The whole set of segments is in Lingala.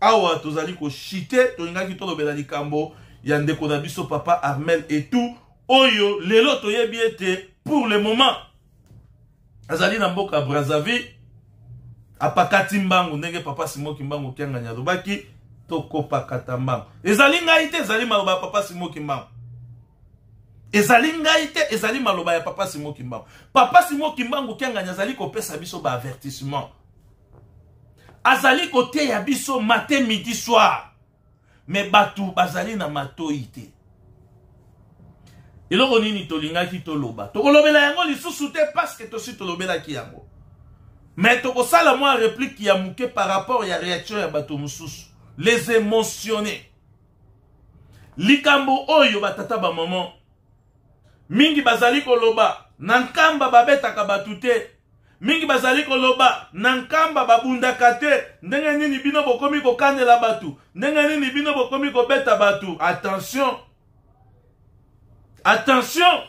awa tozali ko chite tolingaki tolobela likambo ya ndeko na biso papa Armel et tout oyo lelo toyebi ete pour le moment azali na mboka Brazzaville apakati mbangu ndenge papa Simoki Mbangu kianganya alobaki tokopa katambangu ezali ngai te ezali maloba ya papa Simoki Mbangu ezali ngai te ezali maloba ya papa Simoki Mbangu papa Simoki Mbangu kianganya azali kopesa biso ba avertissement azali kote ya biso matin midi soir mais batu bazali na matoi te eloko nini tolingaki toloba tokolobela yango lisusu te parce que tosi tolobelaki yango mais tokosala mwa réplique ya muke par rapport ya réaction ya bato mususu les émotionnés likambo oyo batata ba maman mingi bazali koloba na nkamba babetaka batu te mingi bazali koloba na nkamba babundaka te ndenge nini bino bokomi kokanela batu ndenge nini bino bokomi kobeta batu attention attention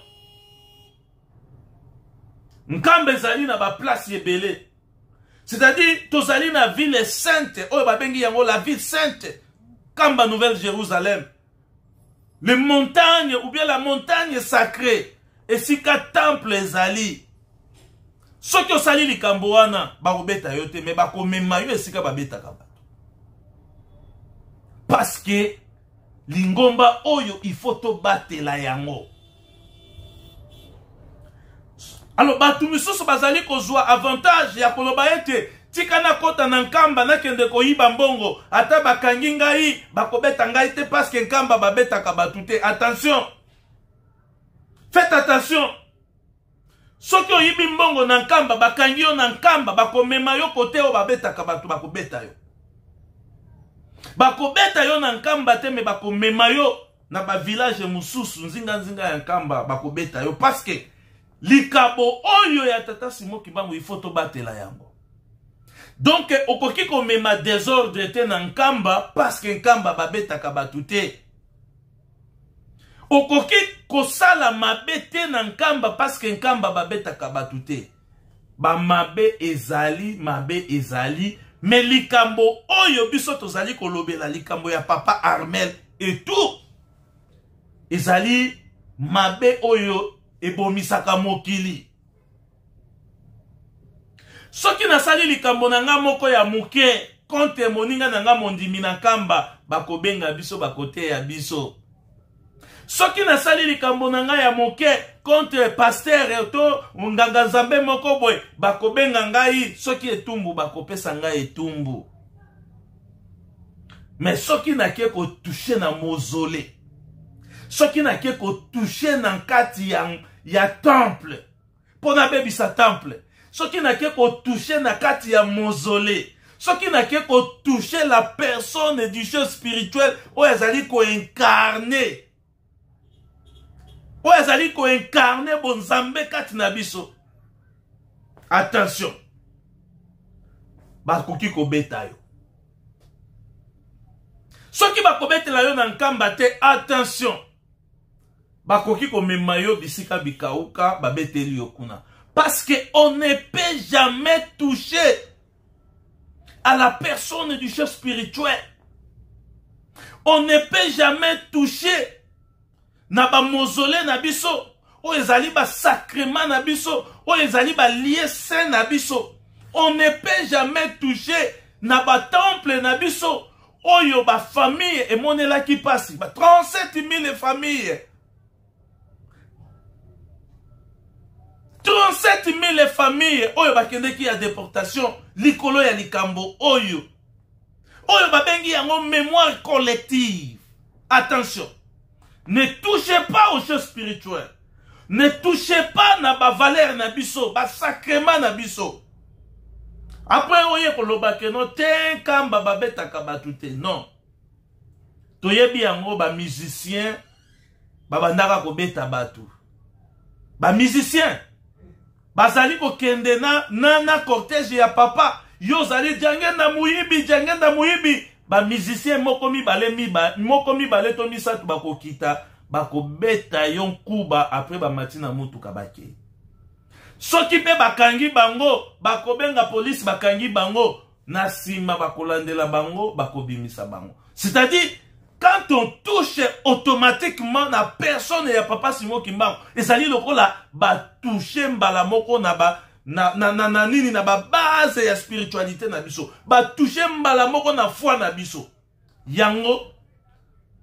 nkamba ezali na ba place ebele c'est-à-dire tozali na ville sainte oyo babengi yango la ville sainte Kamba Nouvelle Jérusalem les montagnes ou bien la montagne sacrée esika temple ezali soki osali likambo wana bakobeta yo te mais bakomema yo esika babetaka bato parce que lingomba oyo il faut tobatela yango alors batu misusu bazali kozwa avantage ya koloba ete tika na kota na nkamba nakende koyiba mbongo ata bakangi ngai bakobeta ngai te parce que nkamba babetaka batu te attention faites attention soki oyibi mbongo na nkamba bakangi yo na nkamba bakomema yo kote o babetaka batu bakobeta yo bakobeta yo na nkamba te me bakomema yo na ba village mususu nzinga nzinga ya nkamba bakobeta yo parce que likabo oyo ya tata Simoki Mbangu il faut tobatela yango donc okoki komema désordre te na nkamba parce que nkamba babetaka batu te okoki kosala mabe te na nkamba parce que nkamba babetaka batu te ba mabe ezali mais likambo oyo biso tozali kolobela likambo ya papa Armel et tout ezali mabe oyo ebomisaka mokili soki nasali likambo na nga moko ya muke konte moninga na nga mondimi na nkamba bakobenga biso bakote ya biso soki nasali likambo na nga ya moke contre pasteur to nganga nzambe moko boy bakobenga ngai soki etumbu bakopesa ngai etumbu mais soki nake ko toucher na mausolée soki nake ko toucher na nkati ya temple pona bebisa temple soki nake ko toucher na kati ya mausolée soki nake ko toucher la personne du jeu spirituel o ezali ko incarner oyo ezali ko incarner bonzambe kati na biso attention bakoki kobeta yo soki bakobetela yo na nkamba te attention bakoki komema yo bisika bikauka babeteli yo kuna parce que on ne peut jamais toucher à la personne du chef spirituel on ne peut jamais toucher na ba mausolée na biso o ezali ba sacrement na biso o ezali ba lié saint na biso on ne peut jamais toucher na ba temple na biso oyo ba famille emonela ki pasi ba 37 000 familles 37 000 familles oyo bakende ki ya déportation likolo ya likambo oyo babengi yango mémoire collective attention. Ne touchez pas aux choses spirituelles. Ne touchez pas na ba valeur na biso, ba sacrement na biso. Après oye koloba ke no te kamba babeta kabatute non. Toyebi yango ba musicien babandaka kobeta batu. Ba musicien bazali ko kende na cortège ya papa yo zali jangenda muyibi ba musicien moko mibale to misatu bakokita bakobeta yon kuba après ba matina mutuka bake soki pe bakangi bango bakobenga police bakangi bango na sima bakolandela bango bakobimisa bango. C'est-à-dire quand on touche automatiquement na personne ya papa Simon Kimbangu, ezali lokola ba toucher mbala moko na ba na nini na ba base ya spiritualité na biso, ba toucher mbala moko na foi na biso. Yango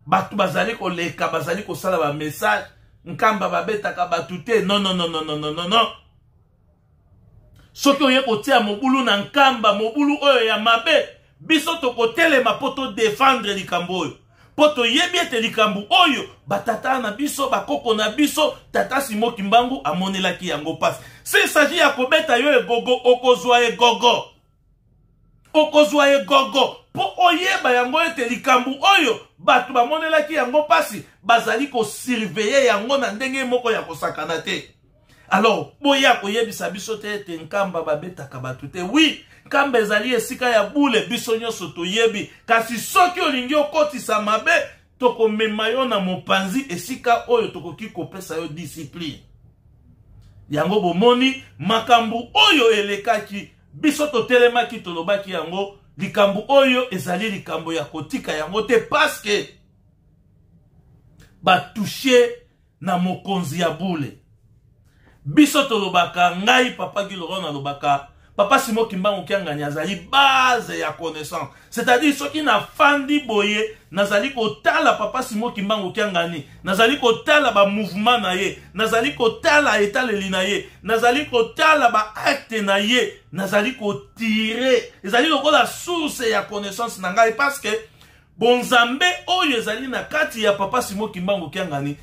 batu bazali ko leka, bazali ko sala ba message nkamba babetaka batu te. Non non non non non non non. Soki oye kotia mobulu na nkamba, mobulu oyo ya mabe, biso tokotelema poto défendre likambo oyo. Poto yebi ete likambo oyo batata na biso, bakoko na biso, tata Simon Kimbangu amonelaki yango passe. S'il s'agit ya kobeta yo egogo, okozwa egogo. Okozwa egogo. Po oyeba yango ete likambo oyo batu bamonelaki yango passe, bazali ko surveiller yango na ndenge moko ya kosakana te. Alors, boya koyebisa biso te ete nkamba babetaka batu te. Oui, nkamba ezali esika ya bule, biso nyonso toyebi. Kasi soki olingi okotisa mabe, toko mema yo na mopanzi esika oyo tokoki kopesa yo discipline. Yango bomoni makambu oyo elekaki, biso totelemaki tolobaki yango, likambu oyo ezali likambu ya kotika yango te, parce que batouche na mokonzi ya bule. Biso tolobaka ngai papa Giloro na lobaka papa Simon Kimbangu kiangani azali base ya connaissance. C'est-à-dire soki na fandi boye nazali kotala papa Simon Kimbangu kiangani, nazali kotala ba mouvement na ye, nazali kotala etaleli na ye, nazali kotala ba acte na ye, nazali kotire, ezali lokola source ya connaissance na ngai, parce que bonzambe oyo ezali na kati ya papa Simon Kimbangu kiangani